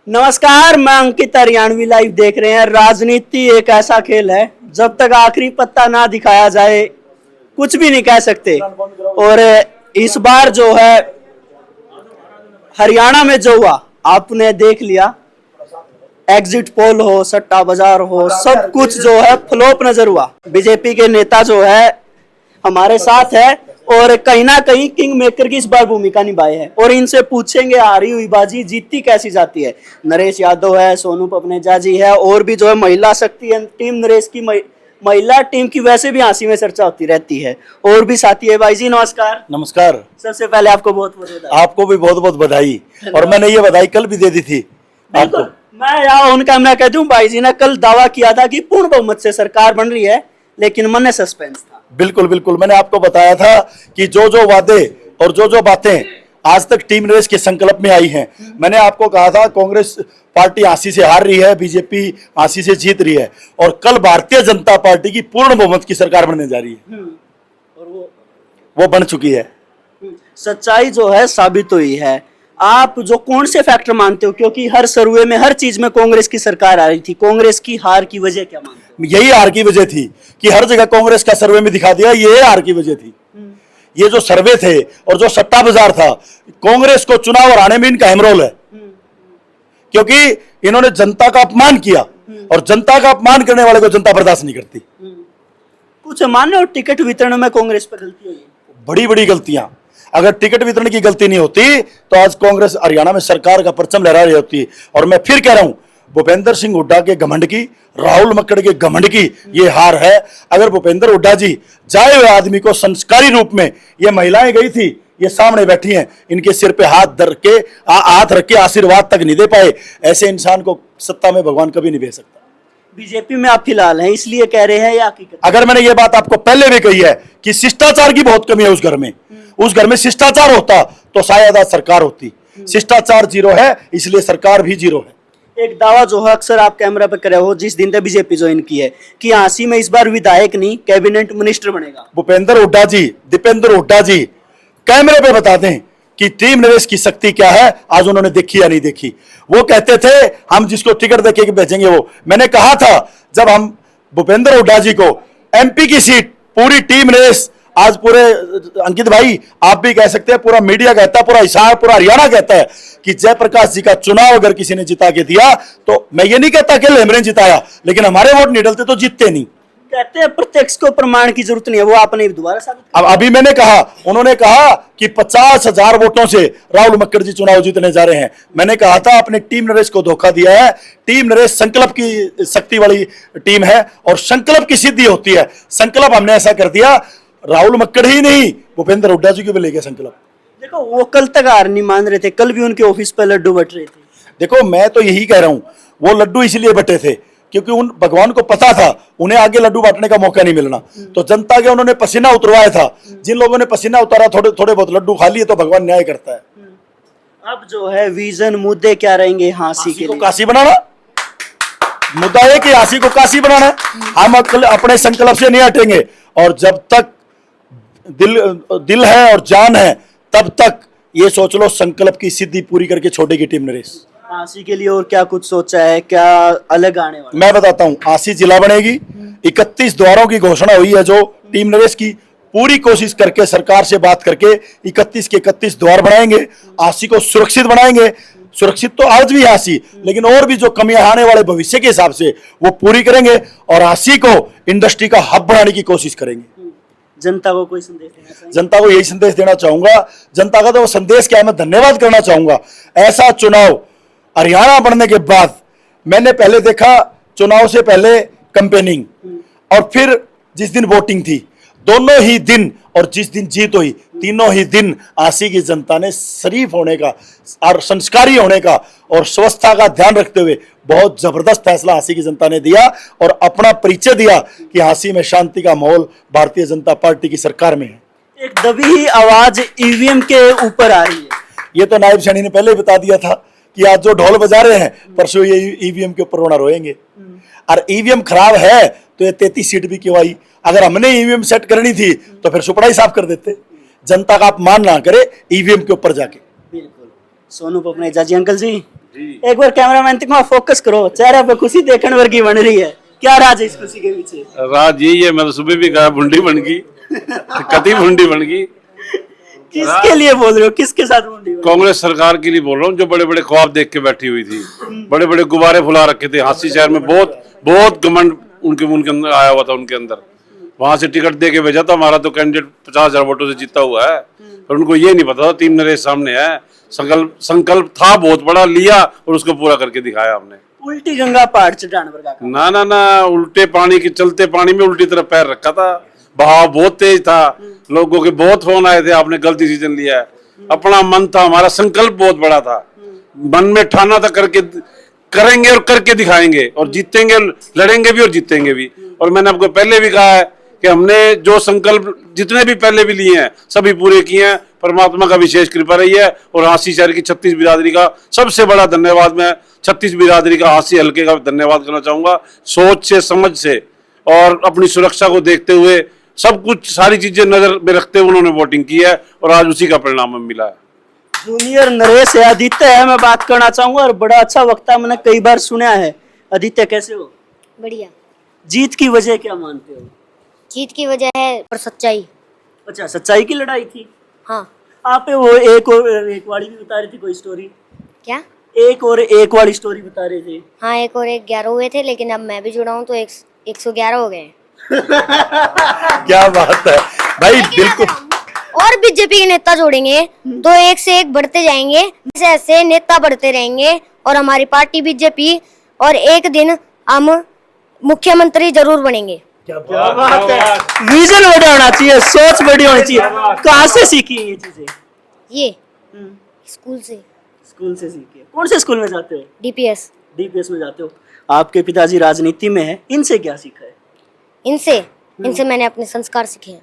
नमस्कार, मैं अंकित हरियाणवी लाइव देख रहे हैं। राजनीति एक ऐसा खेल है, जब तक आखिरी पत्ता ना दिखाया जाए कुछ भी नहीं कह सकते। और इस बार जो है हरियाणा में जो हुआ आपने देख लिया, एग्जिट पोल हो, सट्टा बाजार हो, सब कुछ जो है फ्लॉप नजर हुआ। बीजेपी के नेता जो है हमारे साथ है और कहीं ना कहीं किंग मेकर की इस बार भूमिका निभाई है। और इनसे पूछेंगे हारी हुई बाजी जीती कैसी जाती है। नरेश यादव है, सोनू पपनेजा जी है और भी जो है महिला शक्ति है टीम नरेश की। महिला टीम की वैसे भी हंसी में चर्चा होती रहती है। और भी साथी है। भाई जी नमस्कार। नमस्कार। सबसे पहले आपको बहुत बहुत बधाई। आपको भी बहुत बहुत बधाई। और मैंने ये बधाई कल भी दे दी थी आपको। मैं यहाँ उन कैमरा कह दूं, भाई जी ने कल दावा किया था कि पूर्ण बहुमत से सरकार बन रही है, लेकिन मन में सस्पेंस था। बिल्कुल बिल्कुल, मैंने आपको बताया था कि जो जो वादे और जो जो बातें आज तक टीम नरेश के संकल्प में आई हैं, मैंने आपको कहा था कांग्रेस पार्टी 80 से हार रही है, बीजेपी 80 से जीत रही है और कल भारतीय जनता पार्टी की पूर्ण बहुमत की सरकार बनने जा रही है। और वो बन चुकी है। सच्चाई जो है साबित हुई है। आप जो कौन से फैक्टर मानते हो, क्योंकि हर सर्वे में हर चीज में कांग्रेस की सरकार आ रही थी, कांग्रेस की हार की वजह क्या मानते हो? यही हार की वजह थी कि हर जगह कांग्रेस का सर्वे में दिखा दिया, ये हार की वजह थी। ये जो सर्वे थे और जो सट्टा बाजार था, कांग्रेस को चुनाव हराने में इनका अहम रोल है, क्योंकि इन्होंने जनता का अपमान किया और जनता का अपमान करने वाले को जनता बर्दाश्त नहीं करती। कुछ मान्य और टिकट वितरण में कांग्रेस पर गलती हुई, बड़ी बड़ी गलतियां। अगर टिकट वितरण की गलती नहीं होती तो आज कांग्रेस हरियाणा में सरकार का परचम लहरा रही होती। और मैं फिर कह रहा हूं, भूपेंद्र सिंह हुड्डा के घमंड की, राहुल मक्कड़ के घमंड की ये हार है। अगर भूपेंद्र हुड्डा जी जाए हुए आदमी को संस्कारी रूप में, ये महिलाएं गई थी, ये सामने बैठी हैं, इनके सिर पे हाथ रख के आशीर्वाद तक नहीं दे पाए, ऐसे इंसान को सत्ता में भगवान कभी नहीं भेज सकता। बीजेपी में आप फिलहाल हैं इसलिए कह रहे हैं या हकीकत? अगर मैंने ये बात आपको पहले भी कही है कि शिष्टाचार की बहुत कमी है उस घर में, उस घर में शिष्टाचार होता तो शायद आज सरकार होती। शिष्टाचार जीरो है, इसलिए सरकार भी जीरो है। एक दावा जो है अक्सर आप कैमरा पे करे हो, जिस दिन तक बीजेपी ज्वाइन की है, कि हांसी में इस बार विधायक नहीं कैबिनेट मिनिस्टर बनेगा। भूपेंद्र हुड्डा जी, दीपेंद्र हुड्डा जी कैमरे पे बता दें कि टीम नरेश की शक्ति क्या है, आज उन्होंने देखी या नहीं देखी। वो कहते थे हम जिसको टिकट देके भेजेंगे वो। मैंने कहा था जब हम भूपेंद्र हुड्डा जी को एमपी की सीट, पूरी टीम नरेश, आज पूरे अंकित भाई आप भी कह सकते हैं, पूरा मीडिया कहता है, पूरा हिसार, पूरा हरियाणा कहता है कि जयप्रकाश जी का चुनाव अगर किसी ने जिता के दिया, तो मैं ये नहीं कहता कि हमने जिताया, लेकिन हमारे वोट नहीं डलते तो जीतते नहीं। कहते हैं प्रत्यक्ष को प्रमाण की जरूरत नहीं है, वो आपने दोबारा साबित। अब अभी मैंने कहा, उन्होंने कहा कि 50,000 वोटों से राहुल मक्कड़ जी चुनाव जीतने जा रहे हैं। मैंने कहा था आपने टीम नरेश को धोखा दिया है। टीम नरेश संकल्प की शक्ति वाली टीम है और संकल्प की सिद्धि होती है। संकल्प हमने ऐसा कर दिया, राहुल मक्कड़ ही नहीं भूपेंद्र हुड्डा जी को भी लेके संकल्प। देखो वो कल तक हार नहीं मान रहे थे, कल भी उनके ऑफिस पर लड्डू बट रहे थे। देखो मैं तो यही कह रहा हूं, वो लड्डू इसलिए बटे थे क्योंकि उन भगवान को पता था उन्हें आगे लड्डू बांटने का मौका नहीं मिलना, तो जनता के उन्होंने पसीना उतरवाया था। जिन लोगों ने पसीना उतारा, थोड़े थोड़े बहुत लड्डू खा लिए, तो भगवान न्याय करता है। अब जो है विजन मुद्दे क्या रहेंगे हांसी के को लिए? काशी बनाना मुद्दा है कि हांसी को काशी बनाना। हम अपने संकल्प से नहीं हटेंगे और जब तक दिल है और जान है तब तक ये सोच लो संकल्प की सिद्धि पूरी करके छोड़ेगी टीम नरेश। हांसी के लिए और क्या कुछ सोचा है, क्या अलग आने वाला? मैं बताता हूं, हांसी जिला बनेगी। 31 द्वारों की घोषणा हुई है जो टीम नरेश की, पूरी कोशिश करके सरकार से बात करके 31 के 31 द्वार बनाएंगे। हांसी को सुरक्षित बनाएंगे। सुरक्षित तो आज भी हांसी, लेकिन और भी जो कमियां आने वाले भविष्य के हिसाब से वो पूरी करेंगे और हांसी को इंडस्ट्री का हब बनाने की कोशिश करेंगे। जनता को कोई संदेश देना चाहिए? जनता को यही संदेश देना चाहूंगा। जनता का तो संदेश क्या, मैं धन्यवाद करना चाहूंगा। ऐसा चुनाव हरियाणा बनने के बाद मैंने पहले देखा, चुनाव से पहले कैंपेनिंग और फिर जिस दिन वोटिंग थी, दोनों ही दिन और जिस दिन जीत हुई, तीनों ही दिन हांसी की जनता ने शरीफ होने का और संस्कारी होने का और स्वच्छता का ध्यान रखते हुए बहुत जबरदस्त फैसला हांसी की जनता ने दिया और अपना परिचय दिया कि हांसी में शांति का माहौल भारतीय जनता पार्टी की सरकार में है। एक दबी ही आवाज ईवीएम के ऊपर आ रही है। ये तो नायब सैनी ने पहले बता दिया था कि आज जो ढोल बजा रहे हैं, परसों ये ईवीएम के ऊपर रोना रोएंगे। और ईवीएम खराब है तो ये 33 सीट भी क्यों आई? अगर हमने ईवीएम सेट करनी थी तो फिर सुपड़ा ही साफ कर देते। जनता का अपमान ना करे ईवीएम के ऊपर जाके। बिल्कुल। सोनू पपनेजा जी, अंकल जी एक बार कैमरामैन तक वहाँ फोकस करो, चेहरे पे खुशी देखने वर्गी बन रही है, क्या राज है इस खुशी के पीछे? राज यही है, मैं तो सुबह भी कहा भुंडी बन गई, कति भुंडी बन गई। किसके लिए बोल रहे हो, किसके साथ मुंडी बनी? कांग्रेस सरकार के लिए बोल रहा हूँ, जो बड़े बड़े ख्वाब देख के बैठी हुई थी, बड़े बड़े गुब्बारे फुला रखे थे। हांसी शहर में बहुत बहुत घमंड उनके अंदर आया हुआ था, उनके अंदर। वहां से टिकट दे के भेजा था, हमारा तो कैंडिडेट 50,000 वोटों से जीता हुआ है, पर उनको ये नहीं पता था टीम नरेश सामने है। संकल्प था बहुत बड़ा, लिया और उसको पूरा करके दिखाया हमने। उल्टी गंगा पहाड़ चढ़ाने पर का ना ना ना, उल्टे पानी के चलते पानी में उल्टी तरफ पैर रखा था, बहाव बहुत तेज था, लोगों के बहुत फोन आए थे, आपने गलत डिसीजन लिया है। अपना मन था, हमारा संकल्प बहुत बड़ा था, मन में ठाना था, करके करेंगे और करके दिखाएंगे, और जीतेंगे, लड़ेंगे भी और जीतेंगे भी। और मैंने आपको पहले भी कहा है कि हमने जो संकल्प जितने भी पहले भी लिए हैं सभी पूरे किए हैं। परमात्मा का विशेष कृपा रही है। और हांसी शहर की 36 बिरादरी का सबसे बड़ा धन्यवाद मैं 36 बिरादरी का हांसी हल्के का धन्यवाद करना चाहूंगा। सोच से, समझ से और अपनी सुरक्षा को देखते हुए सब कुछ सारी चीजें नजर में रखते हुए उन्होंने वोटिंग की है, और आज उसी का परिणाम हमें मिला है। जूनियर नरेश है, आदित्य है, मैं बात करना चाहूंगा, और बड़ा अच्छा वक्ता मैंने कई बार सुना है। आदित्य कैसे हो? बढ़िया। जीत की वजह क्या मानते हो? जीत की वजह है और सच्चाई। अच्छा, सच्चाई की लड़ाई थी। हाँ। आप वो एक और एक वाली भी बता रही थी कोई स्टोरी, क्या? एक और एक वाली स्टोरी बता रहे थे। हाँ, एक और एक 11 हुए थे, लेकिन अब मैं भी जुड़ा हूँ तो 111 हो गए। क्या बात है भाई, बिल्कुल। और बीजेपी के नेता जोड़ेंगे तो एक से एक बढ़ते जाएंगे, ऐसे ऐसे नेता बढ़ते रहेंगे, और हमारी पार्टी बीजेपी, और एक दिन हम मुख्यमंत्री जरूर बनेंगे। क्या बात है, विजन बड़ा होना चाहिए, सोच बड़ी होनी चाहिए। कहाँ से सीखी ये चीजें? ये स्कूल से। स्कूल से सीखी। कौन से स्कूल में जाते हो? डीपीएस। डीपीएस में जाते हो। आपके पिताजी राजनीति में है, इनसे क्या सीखा है? इनसे मैंने अपने संस्कार सीखे हैं।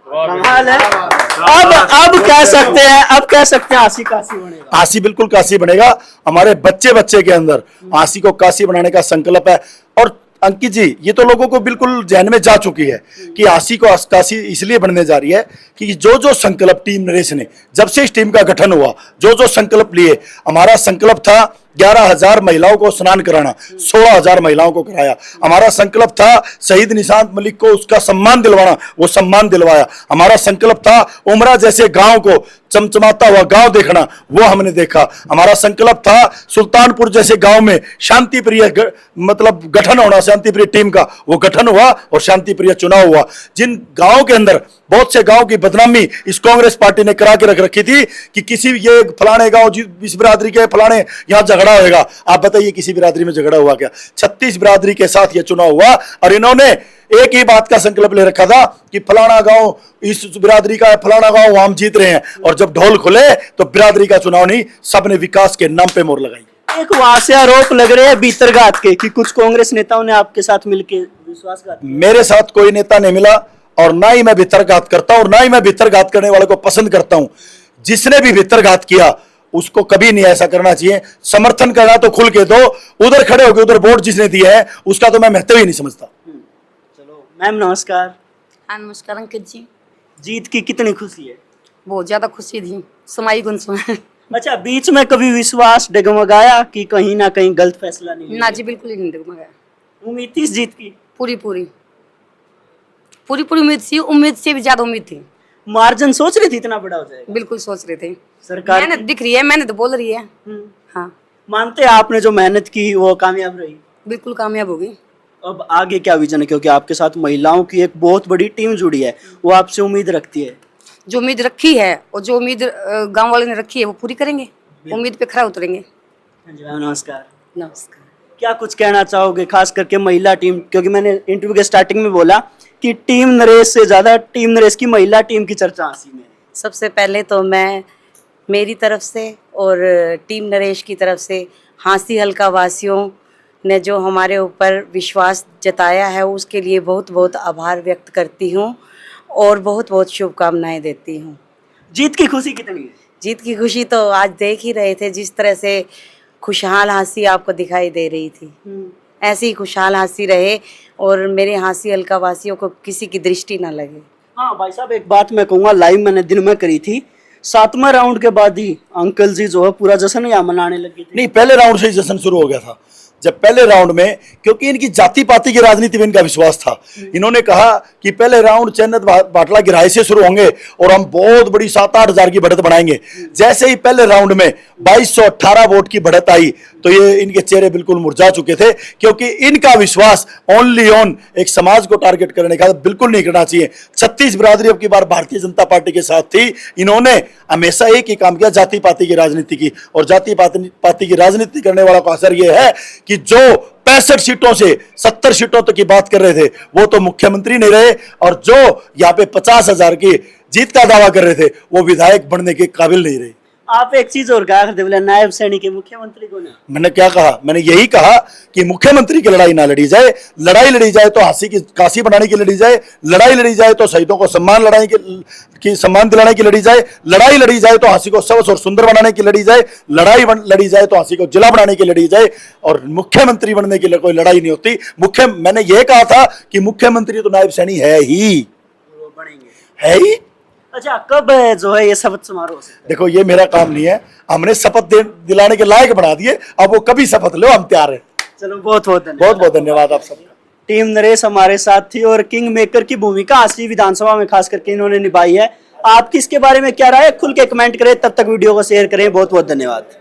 कमाल है। अब कह सकते हैं, अब कह सकते हैं आशी काशी बनेगा। आशी बिल्कुल काशी बनेगा। हमारे बच्चे बच्चे के अंदर आशी को काशी बनाने का संकल्प है। और अंकित जी, ये तो लोगों को बिल्कुल जहन में जा चुकी है कि आशी को काशी इसलिए बनने जा रही है कि जो जो संकल्प टीम नरेश ने जब से इस टीम का गठन हुआ, जो जो संकल्प लिए, हमारा संकल्प था 11,000 महिलाओं को स्नान कराना, 16,000 महिलाओं को कराया। हमारा संकल्प था शहीद निशांत मलिक को उसका सम्मान दिलवाना, वो सम्मान दिलवाया। हमारा संकल्प था उमरा जैसे गांव को चमचमाता हुआ गांव देखना, वो हमने देखा। हमारा संकल्प था सुल्तानपुर जैसे गांव में शांति प्रिय मतलब गठन होना, शांति प्रिय टीम का वो गठन हुआ और शांति प्रिय चुनाव हुआ। जिन गांव के अंदर बहुत से गांव की बदनामी इस कांग्रेस पार्टी ने करा के रख रखी थी कि किसी ये फलाने गांव इस बिरादरी के फलाने यहां झगड़ा होगा। आप बताइए किसी बिरादरी में झगड़ा हुआ क्या? 36 बिरादरी के साथ ये चुनाव हुआ, और इन्होंने एक ही बात का संकल्प ले रखा था कि फलाना गांव इस बिरादरी का है, फलाना गांव हम जीत रहे हैं। और जब ढोल खुले तो बिरादरी का चुनाव नहीं, सबने विकास के नाम पे मोहर लगाई। एक वहां से आरोप लग रहे हैं भीतरघात के कि कुछ कांग्रेस नेताओं ने आपके साथ मिलकर विश्वासघात। मेरे साथ कोई नेता नहीं मिला, और ना ही मैं भीतरघात करता हूं, और ना ही मैं भीतरघात करने वाले को पसंद करता हूं। जिसने भी भीतरघात किया उसको कभी नहीं ऐसा करना चाहिए। समर्थन करना तो खुल के दो, उधर खड़े होकर उधर वोट जिसने दिया है उसका तो मैं महत्व ही नहीं समझता। चलो मैम, नमस्कार। हाँ, नमस्कार अंकित जी। जीत की कितनी खुशी है? बहुत ज्यादा खुशी थी, समाई गुंस में। अच्छा, बीच में कभी विश्वास डगमगाया कि कहीं ना कहीं गलत फैसला नहीं ना जी, बिल्कुल ही नहीं डगमगाया। उम्मीद थी इस जीत की? पूरी पूरी पूरी पूरी उम्मीद थी, उम्मीद से भी ज्यादा उम्मीद थी। मार्जिन सोच रही थी इतना बड़ा हो जाएगा? बिल्कुल सोच रहे थे। सरकार मेहनत दिख रही है, मेहनत बोल रही है। हाँ, मानते हैं आपने जो मेहनत की वो कामयाब रही? बिल्कुल कामयाब होगी। अब आगे क्या विजन है, क्योंकि आपके साथ महिलाओं की एक बहुत बड़ी टीम जुड़ी है, वो आपसे उम्मीद रखती है? जो उम्मीद रखी है और जो उम्मीद गांव वाले ने रखी है वो पूरी करेंगे, उम्मीद पे खरा उतरेंगे। हाँ जी मैम, नमस्कार। नमस्कार। क्या कुछ कहना चाहोगे खास करके महिला टीम, क्योंकि मैंने इंटरव्यू के स्टार्टिंग में बोला कि टीम नरेश से ज्यादा टीम नरेश की महिला टीम की चर्चा हांसी में है। सबसे पहले तो मैं मेरी तरफ से और टीम नरेश की तरफ से हांसी हल्का वासियों ने जो हमारे ऊपर विश्वास जताया है उसके लिए बहुत बहुत आभार व्यक्त करती हूँ और बहुत बहुत शुभकामनाएं देती हूँ। जीत की खुशी कितनी है? जीत की खुशी तो आज देख ही रहे थे, जिस तरह से खुशहाल हंसी आपको दिखाई दे रही थी, ऐसी ही खुशहाल हंसी रहे और मेरे हांसी हल्का वासियों को किसी की दृष्टि ना लगे। हाँ भाई साहब, एक बात मैं कहूँगा, लाइव मैंने दिन में करी थी 7वें राउंड के बाद ही अंकल जी जो है पूरा जश्न यहाँ मनाने लगे थे। नहीं, पहले राउंड से ही जश्न शुरू हो गया था। जब पहले राउंड में, क्योंकि इनकी जाति पाति की राजनीति में इनका विश्वास था, इन्होंने कहा कि पहले राउंड चन्नत बाटला की राय से शुरू होंगे और हम बहुत बड़ी 7-8 हजार की बढ़त बनाएंगे। जैसे ही पहले राउंड में 2218 वोट की बढ़त आई तो ये इनके चेहरे बिल्कुल मुरझा चुके थे, क्योंकि इनका विश्वास ओनली ऑन एक समाज को टारगेट करने का बिल्कुल नहीं करना चाहिए। 36 बिरादरी अब की बार भारतीय जनता पार्टी के साथ थी। इन्होंने हमेशा एक ही काम किया, जाति पाति की राजनीति की, और जाति पाति की राजनीति करने वालों का असर यह है कि जो 65 सीटों से 70 सीटों तक की बात कर रहे थे वो तो मुख्यमंत्री नहीं रहे, और जो यहाँ पे 50,000 की जीत का दावा कर रहे थे वो विधायक बनने के काबिल नहीं रहे। आप एक चीज और कहा करते बोले नायब सैनिक के मुख्यमंत्री को ना। मैंने क्या कहा? मैंने यही कहा कि मुख्यमंत्री की लड़ाई ना लड़ी जाए, लड़ाई लड़ी जाए तो हंसी की काशी बनाने की लड़ी जाए, लड़ाई लड़ी जाए तो शहीदों को सम्मान सम्मान दिलाने की लड़ी जाए, लड़ाई लड़ी जाए तो हंसी को सबस और सुंदर बनाने की लड़ी जाए, लड़ाई लड़ी जाए तो हंसी को जिला बनाने की लड़ी जाए, और मुख्यमंत्री बनने के लिए कोई लड़ाई नहीं होती। मैंने यह कहा था कि मुख्यमंत्री तो नायब सैनिक है ही, है ही। अच्छा, कब जो है ये शपथ समारोह? देखो, ये मेरा काम नहीं है, हमने शपथ दिलाने के लायक बना दिए, अब वो कभी शपथ लो, हम तैयार हैं। चलो, बहुत बहुत धन्यवाद। बहुत बहुत धन्यवाद आप सबका। टीम नरेश हमारे साथ थी और किंग मेकर की भूमिका हांसी विधानसभा में खास करके इन्होंने निभाई है। आपकी इसके बारे में क्या राय है? खुल के कमेंट करें, तब तक वीडियो को शेयर करें। बहुत बहुत धन्यवाद।